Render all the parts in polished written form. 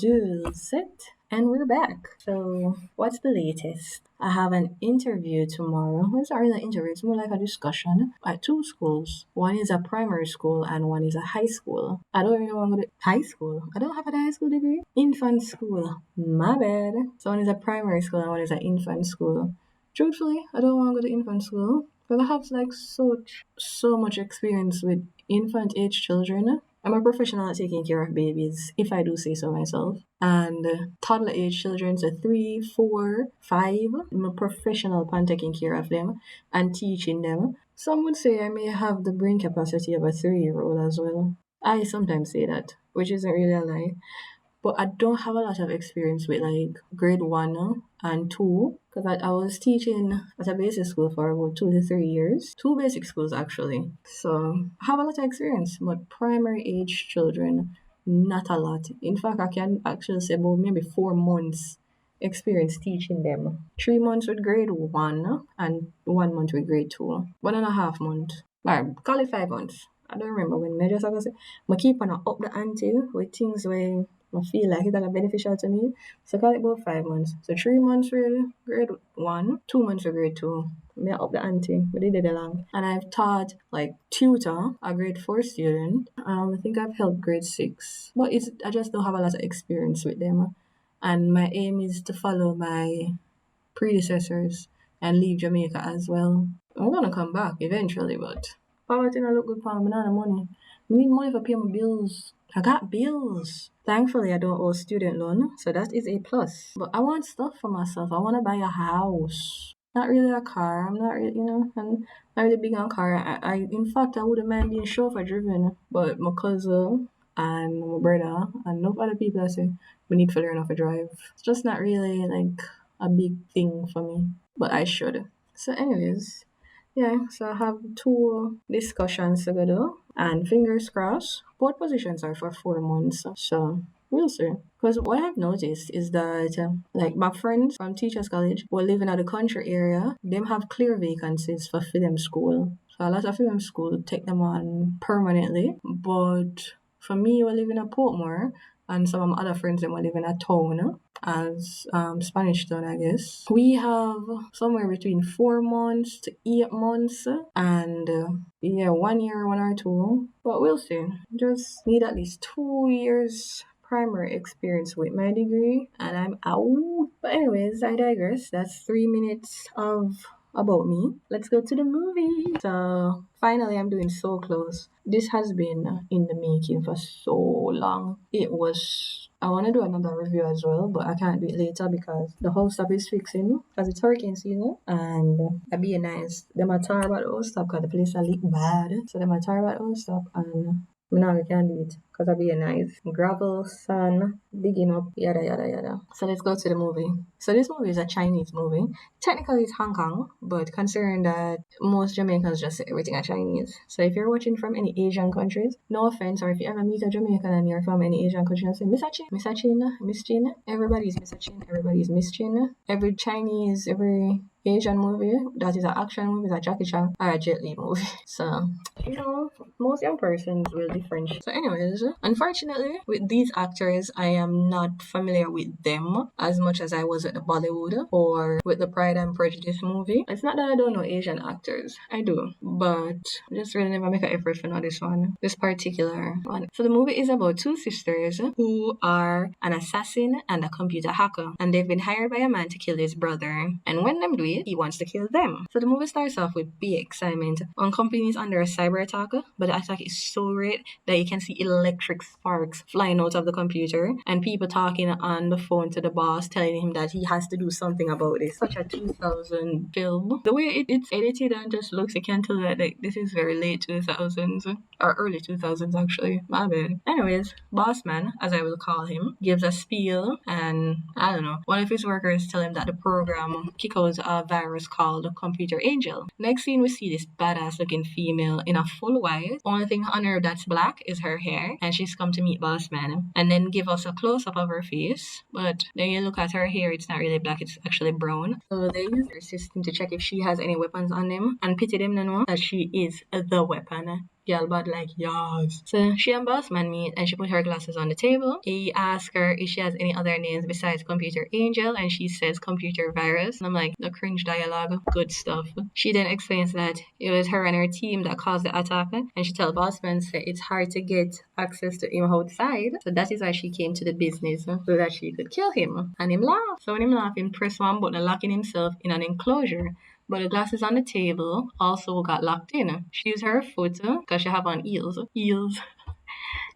do set, and we're back. So, what's the latest? I have an interview tomorrow. It's not really an interview, it's more like a discussion at two schools. One is a primary school and one is a high school. I don't really want to go to high school. I don't have a high school degree. Infant school. My bad. So, one is a primary school and one is an infant school. Truthfully, I don't want to go to infant school. But I have like so much experience with infant age children. I'm a professional at taking care of babies, if I do say so myself. And toddler age children, so 3, 4, 5, I'm a professional upon taking care of them and teaching them. Some would say I may have the brain capacity of a 3-year-old as well. I sometimes say that, which isn't really a lie. But I don't have a lot of experience with like grade 1 and 2 because I was teaching at a basic school for about 2 to 3 years. 2 basic schools actually. So I have a lot of experience, but primary age children, not a lot. In fact, I can actually say about maybe 4 months experience teaching them. 3 months with grade 1 and 1 month with grade 2. 1.5 month. Or call it 5 months. I don't remember when I just like I say, I keep on up the ante with things where I feel like it's beneficial to me. So call it about 5 months. So 3 months with grade 1, 2 months with grade 2. Me up the ante, but they did it long. And I've taught like tutor a grade 4 student. I think I've helped grade 6. But I just don't have a lot of experience with them. And my aim is to follow my predecessors and leave Jamaica as well. I'm gonna come back eventually, but poverty not look good for me, not money. I need money for pay my bills. I got bills. Thankfully, I don't owe student loan, so that is a plus. But I want stuff for myself. I want to buy a house. Not really a car. I'm not really, I'm not really big on car. In fact, I wouldn't mind being chauffeur driven. But my cousin and my brother and enough other people I say we need to learn how to drive. It's just not really like a big thing for me. But I should. So anyways, yeah, so I have 2 discussions to go do, and fingers crossed, both positions are for 4 months. So we'll see. Because what I've noticed is that, like my friends from Teachers College who are living at the country area, them have clear vacancies for film school. So a lot of film school take them on permanently. But for me, who are living at Portmore, and some of my other friends that were living at town as Spanish town, I guess. We have somewhere between 4 months to 8 months and 1 year, 1 or 2. But we'll see. Just need at least 2 years primary experience with my degree and I'm out. But anyways, I digress. That's 3 minutes of about me. Let's go to the movie. So finally, I'm doing So Close. This has been in the making for so long. I want to do another review as well, but I can't do it later because the whole stuff is fixing because it's hurricane season and it'd be nice. Them are tired about the whole stuff because the place are leak bad. So them are tired about the whole stuff and now I can't do it because I'll be nice. Gravel, sun, digging up, yada yada yada. So let's go to the movie. So this movie is a Chinese movie. Technically it's Hong Kong, but considering that most Jamaicans just say everything are Chinese. So if you're watching from any Asian countries, no offense, or if you ever meet a Jamaican and you're from any Asian country and say Mr. Chin, Mr. Chin, Miss Chin, everybody's Mr. Chin, everybody's Miss Chin. Every Chinese, every Asian movie that is an action movie, is a Jackie Chan or a Jet Li movie. So, most young persons will differentiate. So anyways, unfortunately, with these actors, I am not familiar with them as much as I was with the Bollywood or with the Pride and Prejudice movie. It's not that I don't know Asian actors. I do. But I just really never make an effort for know this particular one. So the movie is about 2 sisters who are an assassin and a computer hacker. And they've been hired by a man to kill his brother. And when them do it, he wants to kill them. So the movie starts off with big excitement on companies under a cyber attack, but the attack is so great that you can see electric sparks flying out of the computer and people talking on the phone to the boss telling him that he has to do something about it. Such a 2000 film. The way it's edited and just looks, you can tell that like, this is very late 2000s or early 2000s actually. My bad. Anyways, boss man, as I will call him, gives a spiel and I don't know, one of his workers tell him that the program kick out a virus called Computer Angel. Next scene, we see this badass looking female in a full white. Only thing on her that's black is her hair, and she's come to meet boss man. And then give us a close up of her face. But then you look at her hair, it's not really black, it's actually brown. So they use their system to check if she has any weapons on them and pity them to know that she is the weapon. Girl but like yes. So she and Bossman meet and she put her glasses on the table. He asks her if she has any other names besides Computer Angel and she says Computer Virus. And I'm like, the cringe dialogue, good stuff. She then explains that it was her and her team that caused the attack and she tells Bossman say it's hard to get access to him outside. So that is why she came to the business so that she could kill him. And him laugh. So when him laugh, him press one button locking himself in an enclosure. But the glasses on the table also got locked in. She used her foot because she have on heels. Heels.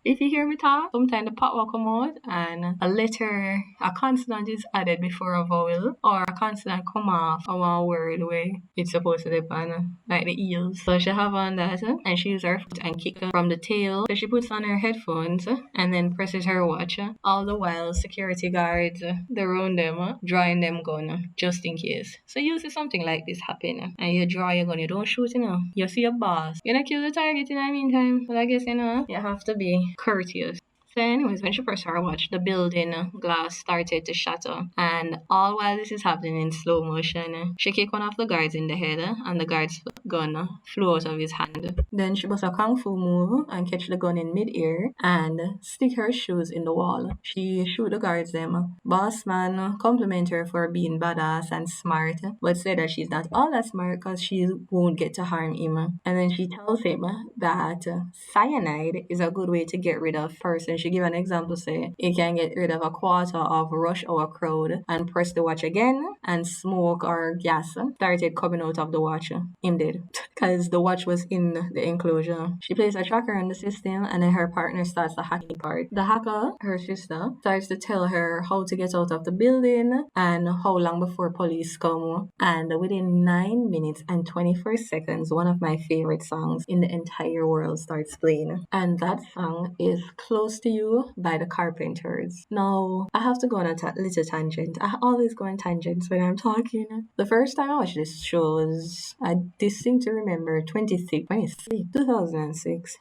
If you hear me talk, sometimes the pot will come out and a letter, a consonant is added before a vowel, or a consonant come off of one word where it's supposed to depend, like the eels. So she have on that and she uses her foot and kick them from the tail. So she puts on her headphones and then presses her watch. All the while, security guards, they round them, drawing them gun just in case. So you see something like this happen and you draw your gun, you don't shoot, you see your boss. You're gonna kill the target in the meantime. But I guess, you have to be courteous. So anyways, when she pressed her watch, the building glass started to shatter. And all while this is happening in slow motion, she kicked one of the guards in the head and the guard's gun flew out of his hand. Then she does a kung fu move and catch the gun in mid-air and stick her shoes in the wall. She shoot the guards them. Boss man compliment her for being badass and smart, but said that she's not all that smart because she won't get to harm him. And then she tells him that cyanide is a good way to get rid of person. She give an example, say you can get rid of a quarter of rush hour crowd and press the watch again and smoke or gas started coming out of the watch. Him dead. Because the watch was in the enclosure. She places a tracker on the system and then her partner starts the hacking part. The hacker, her sister, starts to tell her how to get out of the building and how long before police come. And within 9 minutes and 24 seconds, one of my favorite songs in the entire world starts playing. And that song is Close to You by the Carpenters. Now, I have to go on a little tangent. I always go on tangents when I'm talking. The first time I watched this show was, I distinctly remember 2006.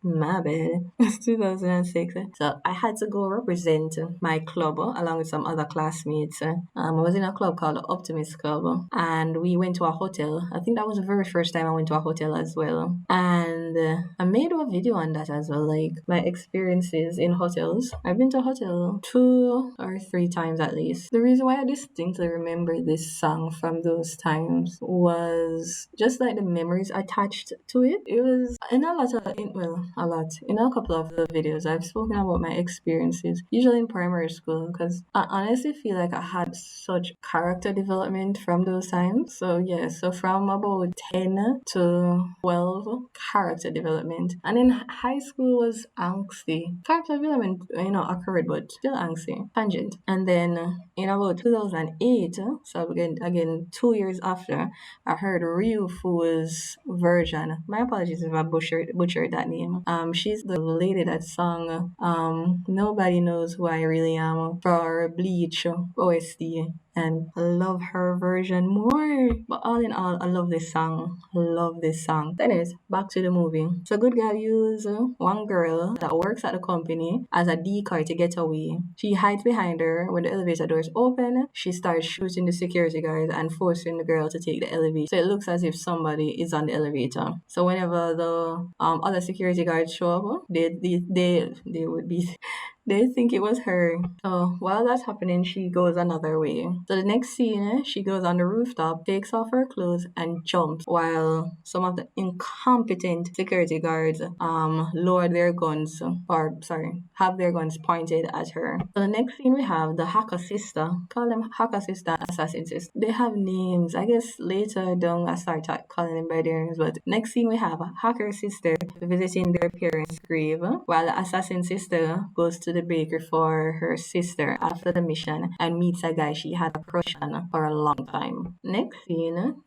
My bad. It's 2006. So I had to go represent my club along with some other classmates. I was in a club called the Optimist Club and we went to a hotel. I think that was the very first time I went to a hotel as well. And I made a video on that as well, like my experiences in hotels. I've been to a hotel 2 or 3 times at least. The reason why I distinctly remember this song from those times was just like the memories attached to it. It was in a couple of the videos I've spoken about my experiences, usually in primary school, because I honestly feel like I had such character development from those times. So yeah, so from about 10 to 12, character development. And in high school was angsty. Character development, occurred, but still angsty. Tangent. And then in about 2008, so again 2 years after, I heard Ryufu's version. My apologies if I butchered that name. She's the lady that sung Nobody Knows Who I Really Am for Bleach OST. And I love her version more. But all in all, I love this song. Anyways, back to the movie. So Good Girl use one girl that works at the company as a decoy to get away. She hides behind her. When the elevator doors open, she starts shooting the security guards and forcing the girl to take the elevator. So it looks as if somebody is on the elevator. So whenever the other security guards show up, they would be they think it was her. So while that's happening, she goes another way. So the next scene, she goes on the rooftop, takes off her clothes, and jumps while some of the incompetent security guards lower their guns, have their guns pointed at her. So the next scene we have the hacker sister. Call them hacker sister, assassin sister. They have names. I guess later down I start calling them by their names. But next scene we have a hacker sister visiting their parents' grave, while the assassin sister goes to the bakery for her sister after the mission and meets a guy she had a crush on for a long time. Next scene.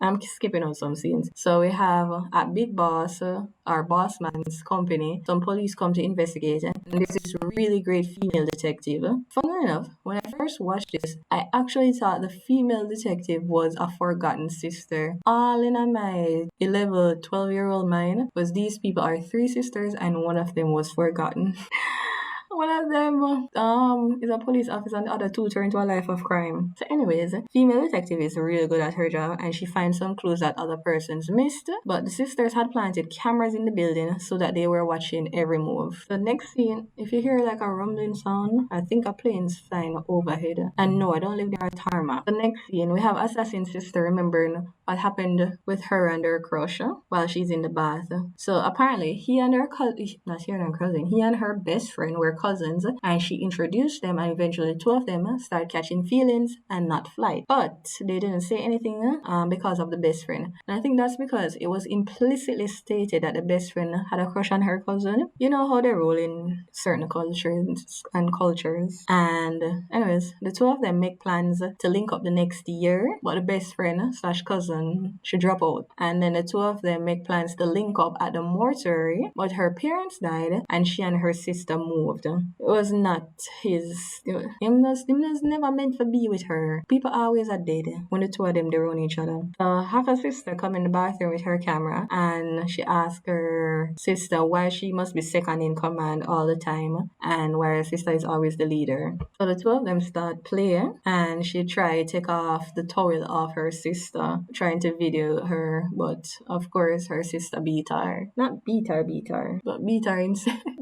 I'm skipping out some scenes. So we have at Big Boss, our boss man's company, some police come to investigate, and there's this really great female detective. Funnily enough, when I first watched this, I actually thought the female detective was a forgotten sister. All in my 12-year-old mind was these people are 3 sisters and one of them was forgotten. One of them is a police officer and the other two turn to a life of crime. So anyways, female detective is really good at her job and she finds some clues that other persons missed. But the sisters had planted cameras in the building so that they were watching every move. The next scene, if you hear like a rumbling sound, I think a plane's flying overhead. And no, I don't live near a tarmac. The next scene, we have assassin sister remembering what happened with her and her crush while she's in the bath. So apparently he and her cousin, he and her best friend were cousins and she introduced them and eventually two of them started catching feelings and not flight. But they didn't say anything because of the best friend. And I think that's because it was implicitly stated that the best friend had a crush on her cousin. You know how they roll in certain cultures. And anyways, the two of them make plans to link up the next year, but the best friend slash cousin should drop out. And then the two of them make plans to link up at the mortuary, but her parents died and she and her sister moved. It was not his. Him was never meant to be with her. People always are dead when the two of them they ruin each other. Her sister come in the bathroom with her camera and she asked her sister why she must be second in command all the time and why her sister is always the leader. So the two of them start playing and she tried to take off the towel off her sister, trying to video her, but of course her sister beat her. Not beat her, but beat her in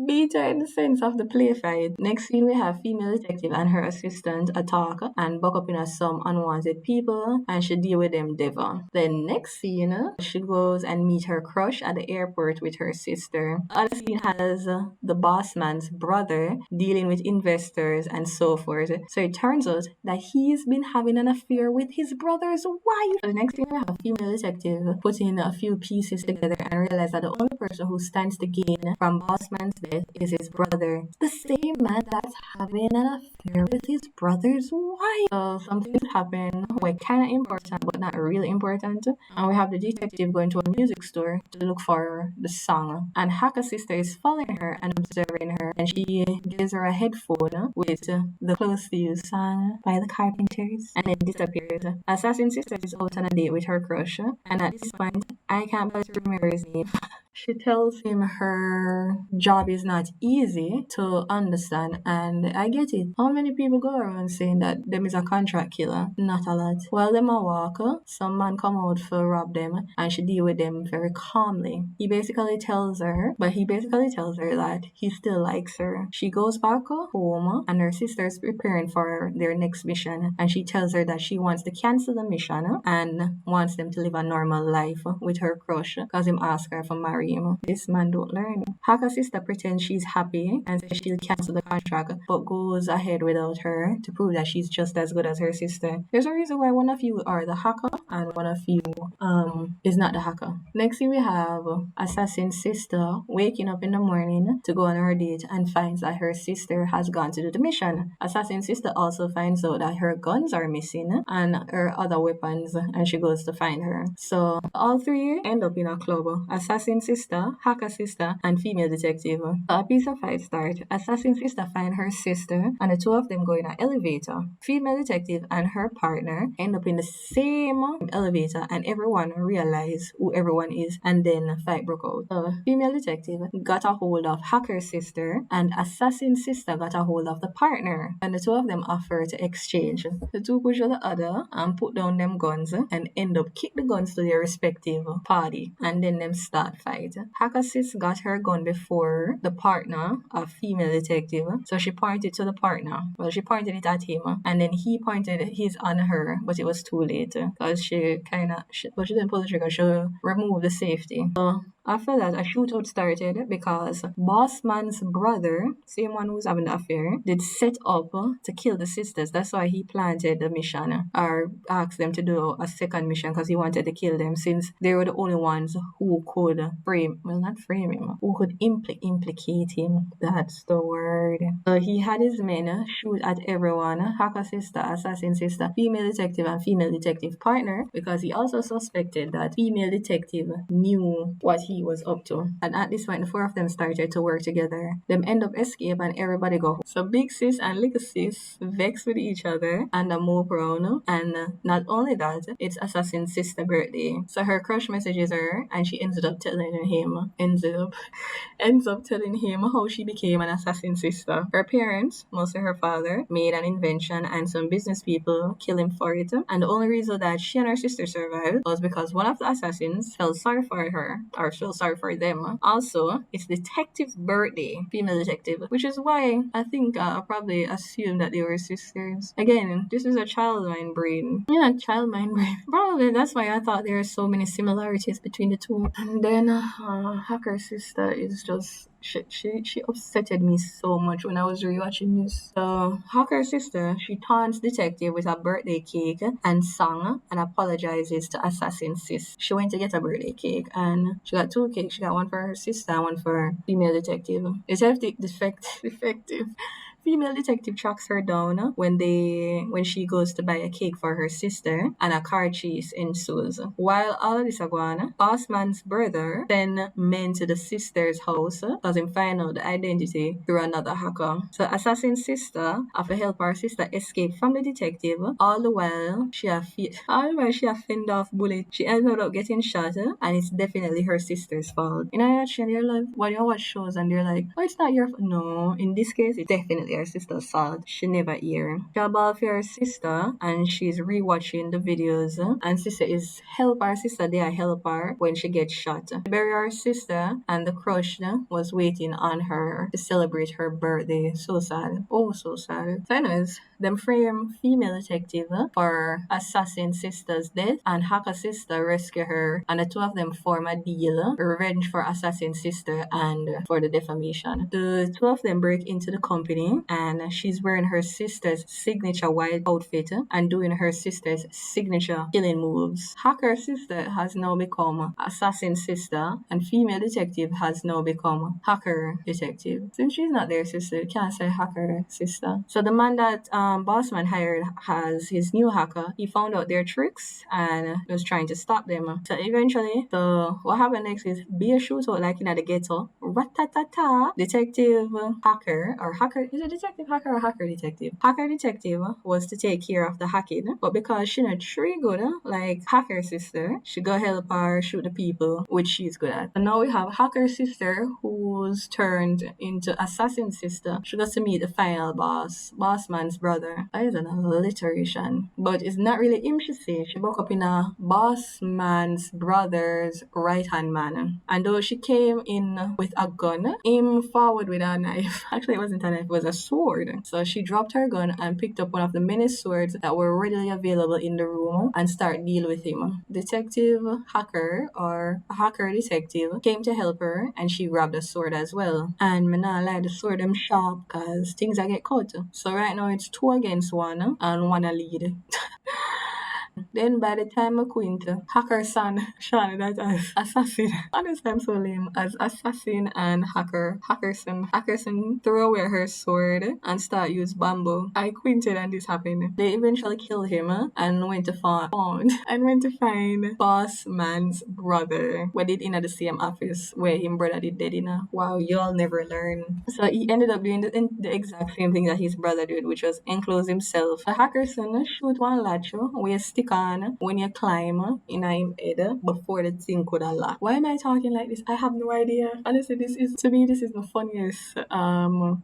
beat her in the sense of the play fight. Next scene we have female detective and her assistant attack and buck up in some unwanted people and she deal with them devil. Then next scene she goes and meet her crush at the airport with her sister. Other scene has the boss man's brother dealing with investors and so forth. So it turns out that he's been having an affair with his brother's wife. The next thing we have a female detective putting a few pieces together and realize that the only person who stands to gain from boss man's death is his brother. The same man that's having an affair with his brother's wife. So something happened like kind of important but not really important. And we have the detective going to a music store to look for the song. And Haka's sister is following her and observing her. And she gives her a headphone with the Close to You song by the Carpenters. And then disappears. Assassin sister is out on a date with her crush. And at this point, I can't bother to remember his name. She tells him her job is not easy to understand, and I get it. How many people go around saying that them is a contract killer? Not a lot. While them a walk, some man come out for rob them, and she deal with them very calmly. He basically tells her that he still likes her. She goes back home, and her sister's preparing for their next mission, and she tells her that she wants to cancel the mission and wants them to live a normal life with her crush, because him ask her for marriage. This man don't learn. Haka's sister pretends she's happy and says she'll cancel the contract, but goes ahead without her to prove that she's just as good as her sister. There's a reason why one of you are the hacker and one of you is not the hacker. Next thing we have assassin's sister waking up in the morning to go on her date and finds that her sister has gone to do the mission. Assassin's sister also finds out that her guns are missing and her other weapons, and she goes to find her. So all three end up in a club. Assassin sister, hacker sister, and female detective. A piece of fight start. Assassin sister find her sister, and the two of them go in an elevator. Female detective and her partner end up in the same elevator, and everyone realize who everyone is, and then fight broke out. Female detective got a hold of hacker sister, and assassin sister got a hold of the partner, and the two of them offer to exchange. The two push the other and put down them guns, and end up kick the guns to their respective party, and then them start fight. Hacker sis got her gun before the partner, a female detective, so she pointed to the partner. Well, she pointed it at him, and then he pointed his on her, but it was too late because she didn't pull the trigger. She removed the safety. So after that, a shootout started because boss man's brother, same one who's having the affair, did set up to kill the sisters. That's why he planted the mission or asked them to do a second mission because he wanted to kill them since they were the only ones who could who could implicate him. That's the word. So he had his men shoot at everyone, hacker sister, assassin sister, female detective, and female detective partner, because he also suspected that female detective knew what he was up to. And at this point, the four of them started to work together. Them end up escape and everybody go home. So big sis and little sis vex with each other and move around. And not only that, it's Assassin's sister birthday. So her crush messages her and she ends up telling him how she became an assassin sister. Her parents, mostly her father, made an invention and some business people kill him for it. And the only reason that she and her sister survived was because one of the assassins felt sorry for her, or felt sorry for them. Also, it's detective's birthday, female detective, which is why I think I probably assumed that they were sisters. Again, this is a child mind brain. Yeah, child mind brain. Probably that's why I thought there are so many similarities between the two. And then Hacker's sister is just she upsetted me so much when I was rewatching this. So Hawker's sister, she taunts detective with a birthday cake and song and apologizes to assassin sis. She went to get a birthday cake and she got two cakes. She got one for her sister and one for female detective. Defective. Female detective tracks her down when she goes to buy a cake for her sister and a car chase ensues. While all of this are going, Bossman's brother send men to the sister's house because him find out the identity through another hacker. So assassin's sister, after help her sister escape from the detective, all the while she a fend off bullet. She ended up getting shot and it's definitely her sister's fault. In a nutshell, you're like, when you watch shows and they're like, oh, it's not your fault. No, in this case, it's definitely her sister's fault. She never hear. She ball for her sister and she's rewatching the videos and sister is help her sister there help her when she gets shot. She bury her sister and the crush was waiting on her to celebrate her birthday. So sad. Oh, so sad. So anyways, them frame female detective for assassin sister's death and hacker sister rescue her and the two of them form a deal, revenge for assassin sister and for the defamation. The two of them break into the company and she's wearing her sister's signature white outfit and doing her sister's signature killing moves. Hacker sister has now become assassin sister and female detective has now become hacker detective. Since she's not their sister, you can't say hacker sister. So the man that Bossman hired has his new hacker. He found out their tricks and was trying to stop them. So eventually, what happened next is be a shootout like in the ghetto. Ratatata. Detective hacker or hacker, is it detective hacker or hacker detective? Hacker detective was to take care of the hacking, but because she not very good, like hacker sister, she go help her shoot the people, which she's good at. And now we have hacker sister who's turned into assassin sister. She got to meet the final boss man's brother. That is an alliteration, but it's not really him. She woke up in a boss man's brother's right hand man, and though she came in with a gun, aim forward with a knife. Actually, it wasn't a knife, it was a sword. So she dropped her gun and picked up one of the many swords that were readily available in the room and start deal with him. Detective hacker or hacker detective came to help her and she grabbed a sword as well. And me nah lie, the sword them sharp cause things I get cut. So right now it's 2 against 1 and 1 a lead. Then by the time I quint, hacker son, Sean that as assassin. Honestly, I'm so lame. As assassin and Hackerson threw away her sword and start use bamboo. I quinted and this happened. They eventually killed him and went to find boss man's brother. We did in the same office where him brother did dead in. Wow, y'all never learn. So he ended up doing the exact same thing that his brother did, which was enclose himself. The Hackerson shoot one latch where you stick on when you climb in a head before the thing could have locked. Why am I talking like this? I have no idea. Honestly, this is the funniest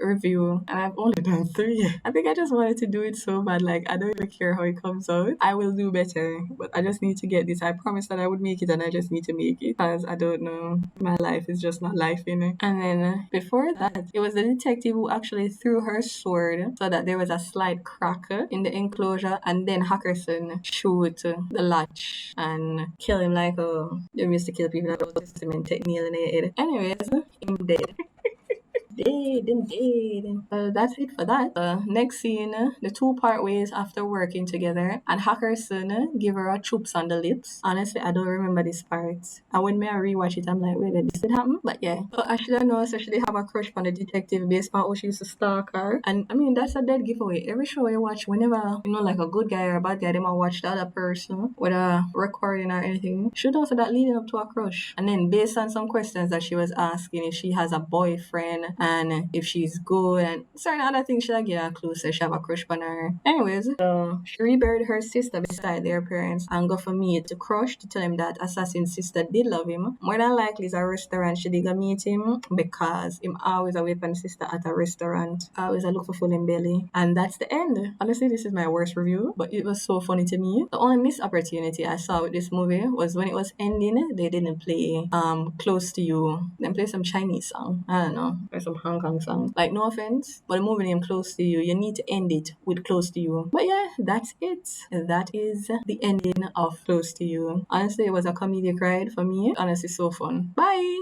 review and I've only done 3. I think I just wanted to do it so bad, like I don't even care how it comes out. I will do better, but I just need to get this. I promised that I would make it and I just need to make it because I don't know. My life is just not life in it. And then before that, it was the detective who actually threw her sword so that there was a slight crack in the enclosure and then Hackerson shoot the latch and kill him like they used to kill people that was cement take nail in their head. Anyways, him dead. dead and dead. That's it for that. Next scene, the two part ways after working together, and Hackerson give her a choops on the lips. Honestly, I don't remember this part. And when me I rewatch it, I'm like, wait, did this did happen? But yeah. But I should have known, so she did have a crush on the detective based on how she used to stalk her. And I mean, that's a dead giveaway. Every show you watch, whenever, like a good guy or a bad guy, they might watch the other person with a recording or anything. Should know for that leading up to a crush. And then based on some questions that she was asking, if she has a boyfriend and if she's good and certain other things, she'll get a clue, so she have a crush on her. Anyways, so she reburied her sister beside their parents and go for meet to crush to tell him that assassin's sister did love him. More than likely, it's a restaurant she did go meet him because him always away from sister at a restaurant. Always a look for full in belly. And that's the end. Honestly, this is my worst review, but it was so funny to me. The only missed opportunity I saw with this movie was when it was ending, they didn't play Close to You. They play some Chinese song. I don't know. Or some Hong Kong song. Like, no offense, but the movie name Close to You, you need to end it with Close to You. But yeah, that's it. That is the ending of Close to You. Honestly, it was a comedic ride for me. Honestly, so fun. Bye!